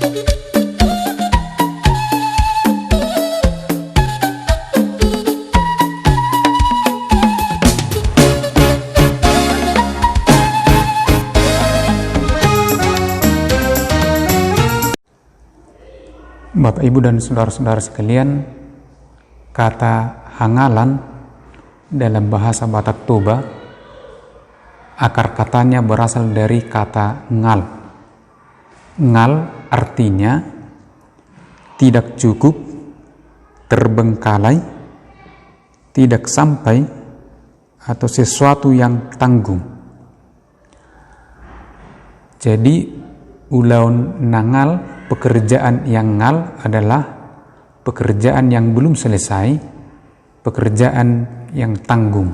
Bapak, Ibu, dan saudara-saudara sekalian, kata hangalan dalam bahasa Batak Toba, akar katanya berasal dari kata ngal. Ngal artinya tidak cukup, terbengkalai, tidak sampai, atau sesuatu yang tanggung. Jadi ulaun nangal, pekerjaan yang ngal adalah pekerjaan yang belum selesai, pekerjaan yang tanggung.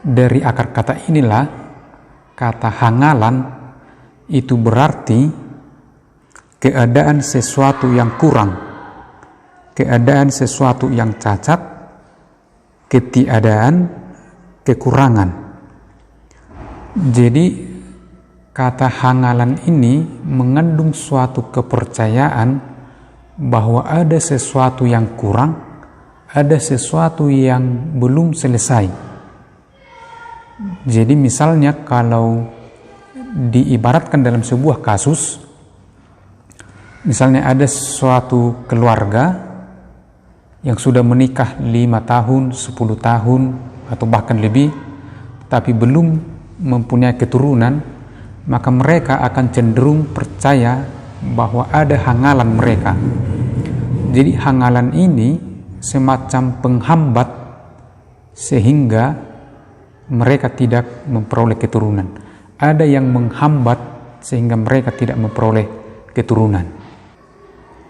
Dari akar kata inilah kata hangalan itu berarti keadaan sesuatu yang kurang, keadaan sesuatu yang cacat, ketiadaan, kekurangan. Jadi kata hangalan ini mengandung suatu kepercayaan bahwa ada sesuatu yang kurang, ada sesuatu yang belum selesai. Jadi misalnya kalau diibaratkan dalam sebuah kasus, misalnya ada suatu keluarga yang sudah menikah 5 tahun, 10 tahun, atau bahkan lebih, tapi belum mempunyai keturunan, maka mereka akan cenderung percaya bahwa ada hangalan mereka. Jadi hangalan ini semacam penghambat sehingga mereka tidak memperoleh keturunan. Ada yang menghambat sehingga mereka tidak memperoleh keturunan.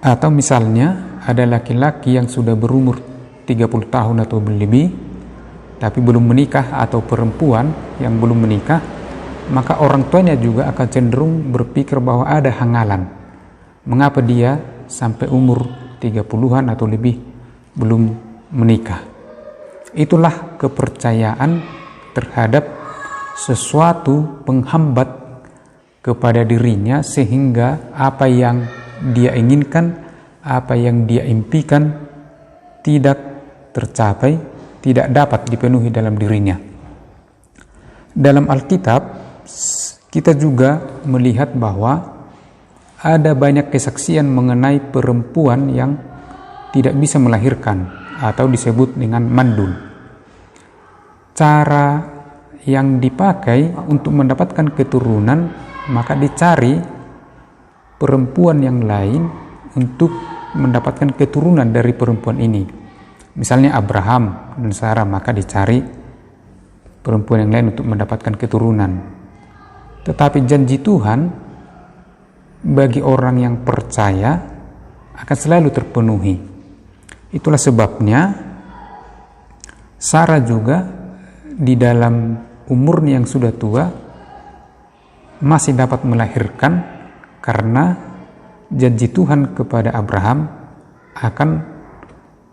Atau misalnya ada laki-laki yang sudah berumur 30 tahun atau lebih tapi belum menikah, atau perempuan yang belum menikah, maka orang tuanya juga akan cenderung berpikir bahwa ada hangalan. Mengapa dia sampai umur 30-an atau lebih belum menikah? Itulah kepercayaan terhadap sesuatu penghambat kepada dirinya, sehingga apa yang dia inginkan, apa yang dia impikan tidak tercapai, tidak dapat dipenuhi dalam dirinya. Dalam Alkitab kita juga melihat bahwa ada banyak kesaksian mengenai perempuan yang tidak bisa melahirkan atau disebut dengan mandul. Cara yang dipakai untuk mendapatkan keturunan, maka dicari perempuan yang lain untuk mendapatkan keturunan dari perempuan ini. Misalnya Abraham dan Sarah, maka dicari perempuan yang lain untuk mendapatkan keturunan. Tetapi janji Tuhan bagi orang yang percaya akan selalu terpenuhi. Itulah sebabnya Sarah juga di dalam umurnya yang sudah tua masih dapat melahirkan, karena janji Tuhan kepada Abraham akan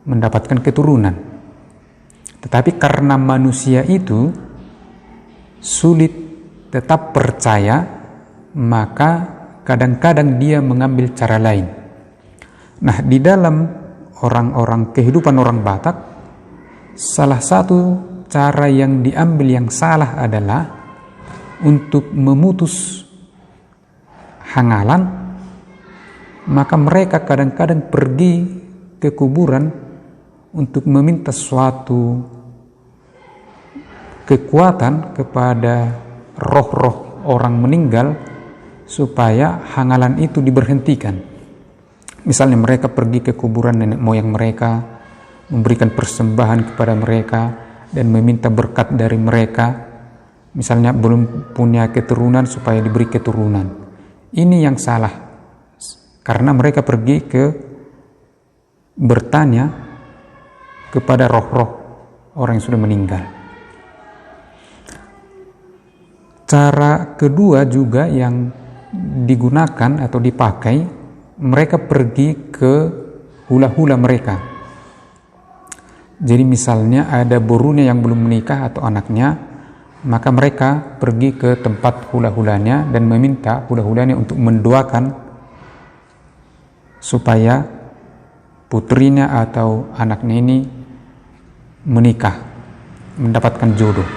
mendapatkan keturunan. Tetapi karena manusia itu sulit tetap percaya, maka kadang-kadang dia mengambil cara lain. Nah, di dalam kehidupan orang Batak, salah satu cara yang diambil yang salah adalah untuk memutus hangalan, maka mereka kadang-kadang pergi ke kuburan untuk meminta suatu kekuatan kepada roh-roh orang meninggal supaya hangalan itu diberhentikan. Misalnya mereka pergi ke kuburan nenek moyang mereka, memberikan persembahan kepada mereka dan meminta berkat dari mereka. Misalnya belum punya keturunan supaya diberi keturunan. Ini yang salah, karena mereka pergi bertanya kepada roh-roh orang yang sudah meninggal. Cara kedua juga yang digunakan atau dipakai, mereka pergi ke hula-hula mereka. Jadi misalnya ada borunya yang belum menikah atau anaknya, maka mereka pergi ke tempat hula-hulanya dan meminta hula-hulanya untuk mendoakan supaya putrinya atau anaknya ini menikah, mendapatkan jodoh.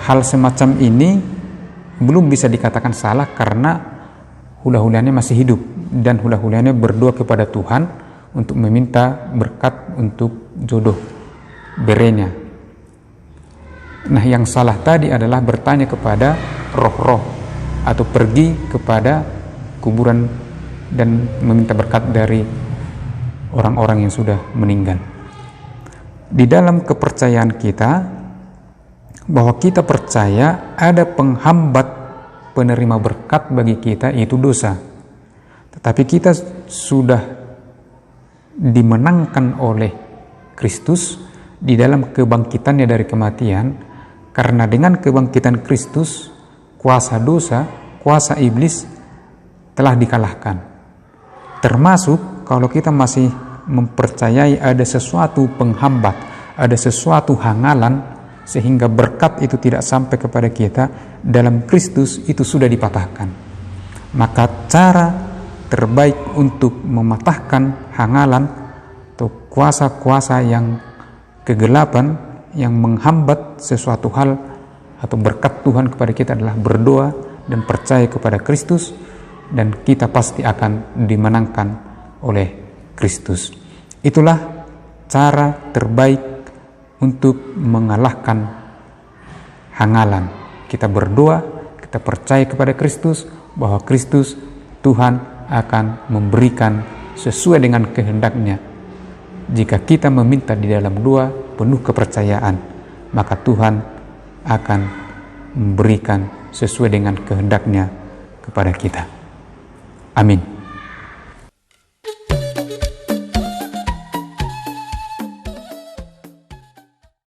Hal semacam ini belum bisa dikatakan salah karena hula-hulanya masih hidup dan hula-hulanya berdoa kepada Tuhan untuk meminta berkat untuk jodoh berenya. Nah, yang salah tadi adalah bertanya kepada roh-roh atau pergi kepada kuburan dan meminta berkat dari orang-orang yang sudah meninggal. Di dalam kepercayaan kita, bahwa kita percaya ada penghambat penerima berkat bagi kita, yaitu dosa. Tetapi kita sudah dimenangkan oleh Kristus di dalam kebangkitannya dari kematian, karena dengan kebangkitan Kristus, kuasa dosa, kuasa iblis telah dikalahkan. Termasuk kalau kita masih mempercayai ada sesuatu penghambat, ada sesuatu hangalan sehingga berkat itu tidak sampai kepada kita, dalam Kristus itu sudah dipatahkan. Maka cara terbaik untuk mematahkan hangalan atau kuasa-kuasa yang kegelapan yang menghambat sesuatu hal atau berkat Tuhan kepada kita adalah berdoa dan percaya kepada Kristus, dan kita pasti akan dimenangkan oleh Kristus. Itulah cara terbaik untuk mengalahkan hangalan. Kita berdoa, kita percaya kepada Kristus, bahwa Kristus Tuhan akan memberikan sesuai dengan kehendaknya. Jika kita meminta di dalam doa penuh kepercayaan, maka Tuhan akan memberikan sesuai dengan kehendaknya kepada kita. Amin.